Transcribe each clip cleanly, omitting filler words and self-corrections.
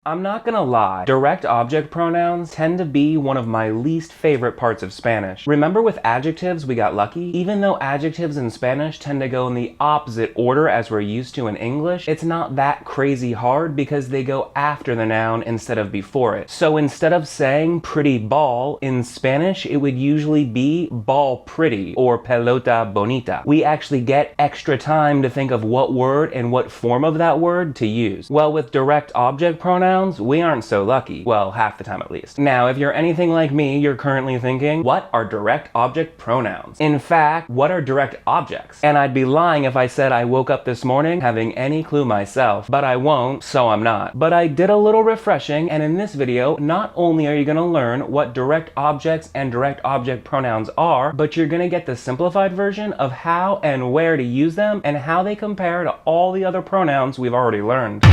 I'm not gonna lie, direct object pronouns tend to be one of my least favorite parts of Spanish. Remember with adjectives we got lucky? Even though adjectives in Spanish tend to go in the opposite order as we're used to in English, it's not that crazy hard because they go after the noun instead of before it. So instead of saying pretty ball, in Spanish it would usually be ball pretty or pelota bonita. We actually get extra time to think of what word and what form of that word to use. Well, with direct object pronouns, we aren't so lucky. Well, half the time at least. Now, if you're anything like me, you're currently thinking, what are direct object pronouns? In fact, what are direct objects? And I'd be lying if I said I woke up this morning having any clue myself, but I won't, so I'm not. But I did a little refreshing, and in this video, not only are you gonna learn what direct objects and direct object pronouns are, but you're gonna get the simplified version of how and where to use them and how they compare to all the other pronouns we've already learned.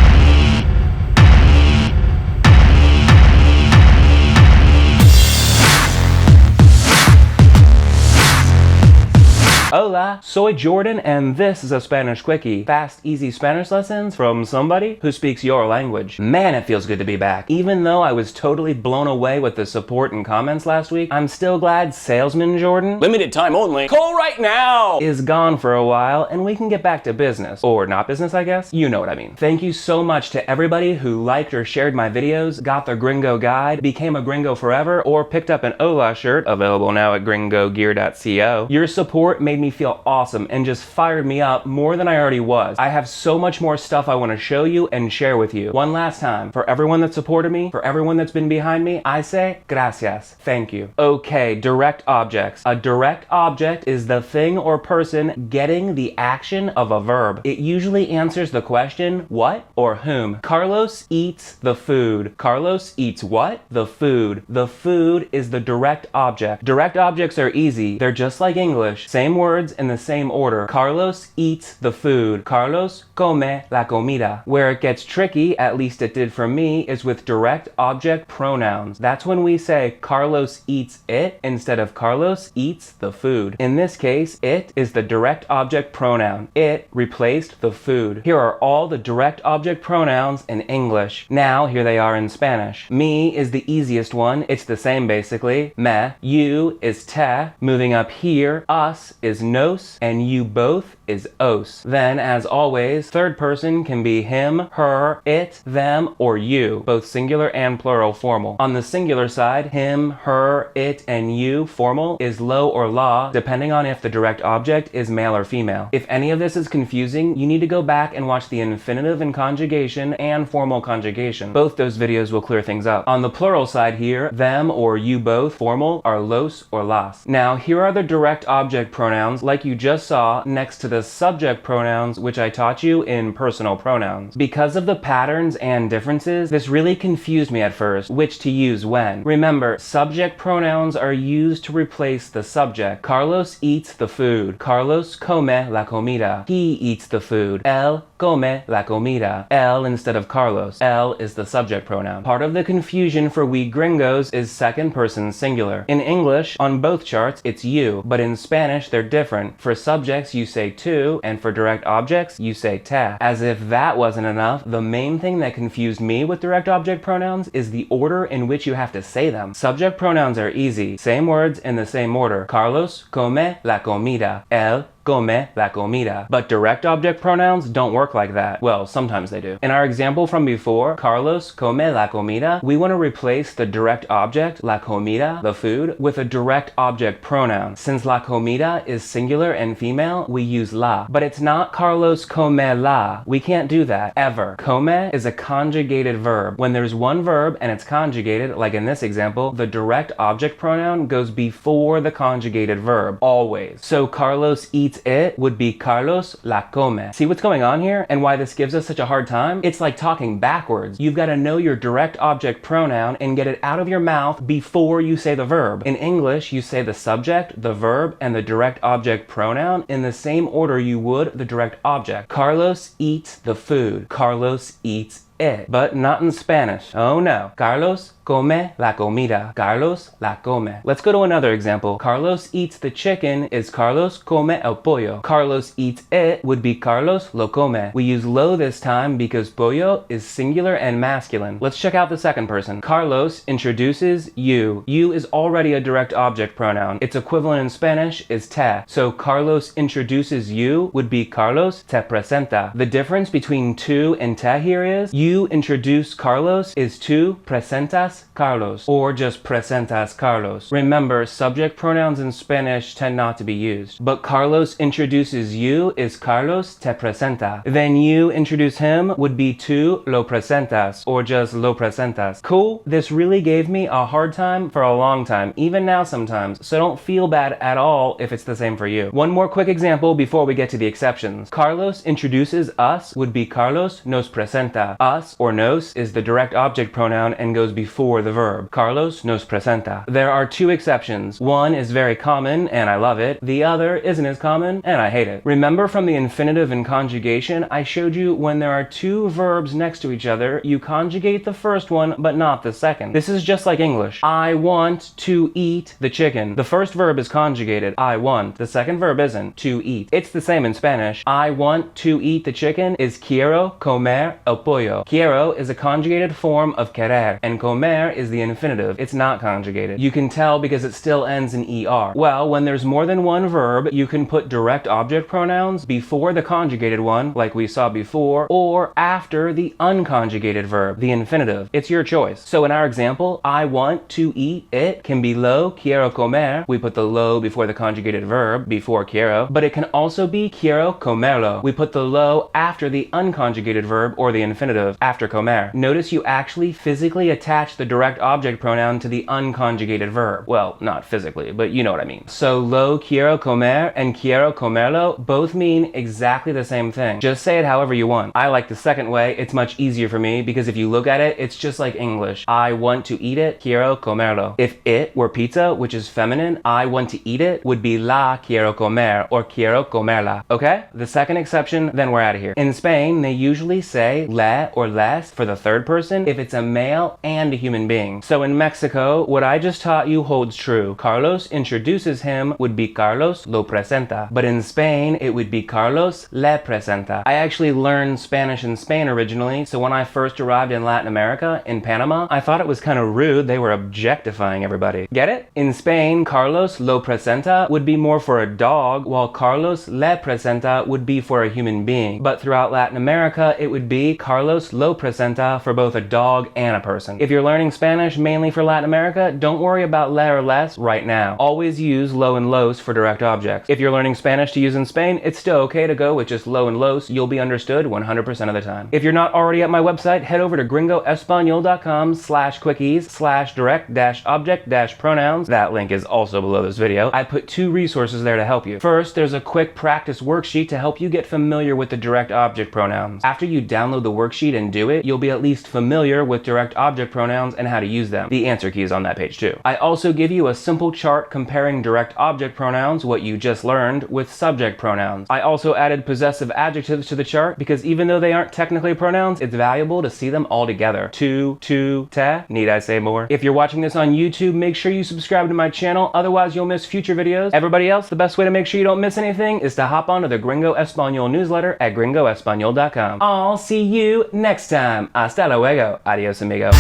Hola, soy Jordan and this is a Spanish Quickie. Fast, easy Spanish lessons from somebody who speaks your language. Man, it feels good to be back. Even though I was totally blown away with the support and comments last week, I'm still glad Salesman Jordan, limited time only, call right now, is gone for a while and we can get back to business. Or not business, I guess? You know what I mean. Thank you so much to everybody who liked or shared my videos, got the Gringo guide, became a Gringo forever, or picked up an Hola shirt, available now at gringogear.co. Your support made me feel awesome and just fired me up more than I already was. I have so much more stuff I want to show you and share with you. One last time, for everyone that supported me, for everyone that's been behind me, I say gracias, thank you. Okay, direct objects. A direct object is the thing or person getting the action of a verb. It usually answers the question, what or whom. Carlos eats the food. Carlos eats what? The food. The food is the direct object. Direct objects are easy. They're just like English. Same words in the same order. Carlos eats the food. Carlos come la comida. Where it gets tricky, at least it did for me, is with direct object pronouns. That's when we say Carlos eats it instead of Carlos eats the food. In this case, it is the direct object pronoun. It replaced the food. Here are all the direct object pronouns in English. Now, here they are in Spanish. Me is the easiest one. It's the same basically. Me. You is te. Moving up here, us is nos, and you both is os. Then, as always, third person can be him, her, it, them, or you, both singular and plural formal. On the singular side, him, her, it, and you formal is lo or la, depending on if the direct object is male or female. If any of this is confusing, you need to go back and watch the infinitive and conjugation and formal conjugation. Both those videos will clear things up. On the plural side here, them or you both formal are los or las. Now, here are the direct object pronouns like you just saw next to the subject pronouns which I taught you in personal pronouns. Because of the patterns and differences, this really confused me at first, which to use when. Remember, subject pronouns are used to replace the subject. Carlos eats the food. Carlos come la comida. He eats the food. Él come la comida. Él instead of Carlos. Él is the subject pronoun. Part of the confusion for we gringos is second person singular. In English, on both charts, it's you, but in Spanish, they're different. For subjects, you say tu, and for direct objects, you say te. As if that wasn't enough, the main thing that confused me with direct object pronouns is the order in which you have to say them. Subject pronouns are easy. Same words in the same order. Carlos come la comida. Él come la comida. But direct object pronouns don't work like that. Well, sometimes they do. In our example from before, Carlos come la comida, we want to replace the direct object, la comida, the food, with a direct object pronoun. Since la comida is singular and female, we use la. But it's not Carlos come la. We can't do that, ever. Come is a conjugated verb. When there's one verb and it's conjugated, like in this example, the direct object pronoun goes before the conjugated verb, always. So Carlos eats it would be Carlos la come. See what's going on here and why this gives us such a hard time? It's like talking backwards. You've got to know your direct object pronoun and get it out of your mouth before you say the verb. In English, you say the subject, the verb, and the direct object pronoun in the same order you would the direct object. Carlos eats the food. Carlos eats it, but not in Spanish. Oh no. Carlos come la comida. Carlos la come. Let's go to another example. Carlos eats the chicken is Carlos come el pollo. Carlos eats it would be Carlos lo come. We use lo this time because pollo is singular and masculine. Let's check out the second person. Carlos introduces you. You is already a direct object pronoun. Its equivalent in Spanish is te. So Carlos introduces you would be Carlos te presenta. The difference between tu and te here is you introduce Carlos is tu presentas Carlos, or just presentas Carlos. Remember, subject pronouns in Spanish tend not to be used. But Carlos introduces you is Carlos te presenta. Then you introduce him would be tu lo presentas, or just lo presentas. Cool? This really gave me a hard time for a long time, even now sometimes, so don't feel bad at all if it's the same for you. One more quick example before we get to the exceptions. Carlos introduces us would be Carlos nos presenta. Us, or nos, is the direct object pronoun and goes before the verb. Carlos nos presenta. There are two exceptions. One is very common and I love it. The other isn't as common and I hate it. Remember from the infinitive and conjugation, I showed you when there are two verbs next to each other, you conjugate the first one but not the second. This is just like English. I want to eat the chicken. The first verb is conjugated, I want. The second verb isn't, to eat. It's the same in Spanish. I want to eat the chicken is quiero comer el pollo. Quiero is a conjugated form of querer, and comer is the infinitive. It's not conjugated. You can tell because it still ends in er. Well, when there's more than one verb, you can put direct object pronouns before the conjugated one, like we saw before, or after the unconjugated verb, the infinitive. It's your choice. So in our example, I want to eat it can be lo quiero comer. We put the lo before the conjugated verb, before quiero, but it can also be quiero comerlo. We put the lo after the unconjugated verb or the infinitive, after comer. Notice you actually physically attach the direct object pronoun to the unconjugated verb. Well, not physically, but you know what I mean. So lo quiero comer and quiero comerlo both mean exactly the same thing. Just say it however you want. I like the second way. It's much easier for me because if you look at it, it's just like English. I want to eat it, quiero comerlo. If it were pizza, which is feminine, I want to eat it would be la quiero comer or quiero comerla. Okay? The second exception, then we're out of here. In Spain, they usually say le or les for the third person if it's a male and a human being. So in Mexico, what I just taught you holds true. Carlos introduces him would be Carlos lo presenta. But in Spain, it would be Carlos le presenta. I actually learned Spanish in Spain originally, so when I first arrived in Latin America, in Panama, I thought it was kind of rude they were objectifying everybody. Get it? In Spain, Carlos lo presenta would be more for a dog, while Carlos le presenta would be for a human being. But throughout Latin America, it would be Carlos lo presenta for both a dog and a person. If you're learning Spanish mainly for Latin America, don't worry about le or les right now. Always use lo and los for direct objects. If you're learning Spanish to use in Spain, it's still okay to go with just lo and los. You'll be understood 100% of the time. If you're not already at my website, head over to gringoespañol.com/quickies/direct-object-pronouns. That link is also below this video. I put two resources there to help you. First, there's a quick practice worksheet to help you get familiar with the direct object pronouns. After you download the worksheet and do it, you'll be at least familiar with direct object pronouns and how to use them. The answer key is on that page too. I also give you a simple chart comparing direct object pronouns, what you just learned, with subject pronouns. I also added possessive adjectives to the chart because even though they aren't technically pronouns, it's valuable to see them all together. Tu, te. Need I say more? If you're watching this on YouTube, make sure you subscribe to my channel, otherwise you'll miss future videos. Everybody else, the best way to make sure you don't miss anything is to hop onto the Gringo Español newsletter at gringoespañol.com. I'll see you next time. Hasta luego. Adios, amigo.